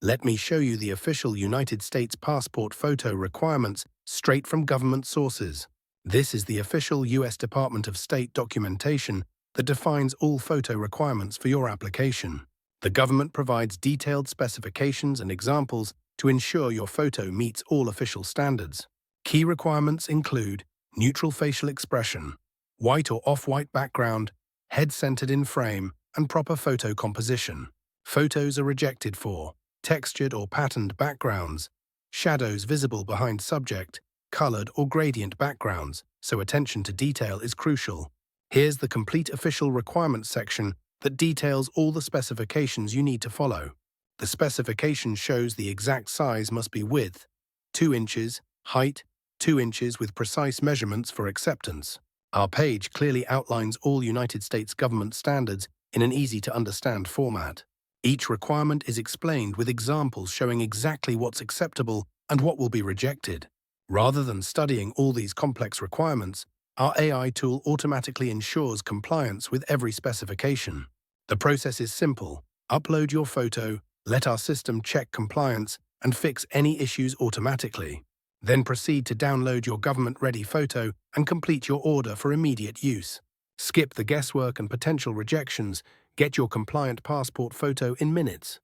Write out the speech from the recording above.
Let me show you the official United States passport photo requirements straight from government sources. This is the official U.S. Department of State documentation that defines all photo requirements for your application. The government provides detailed specifications and examples to ensure your photo meets all official standards. Key requirements include neutral facial expression, white or off-white background, head centered in frame, and proper photo composition. Photos are rejected for textured or patterned backgrounds, shadows visible behind subject, colored or gradient backgrounds, so attention to detail is crucial. Here's the complete official requirements section that details all the specifications you need to follow. The specification shows the exact size must be width, 2 inches, height, 2 inches with precise measurements for acceptance. Our page clearly outlines all United States government standards in an easy-to-understand format. Each requirement is explained with examples showing exactly what's acceptable and what will be rejected. Rather than studying all these complex requirements, our AI tool automatically ensures compliance with every specification. The process is simple. Upload your photo, let our system check compliance, and fix any issues automatically. Then proceed to download your government-ready photo and complete your order for immediate use. Skip the guesswork and potential rejections. Get your compliant passport photo in minutes.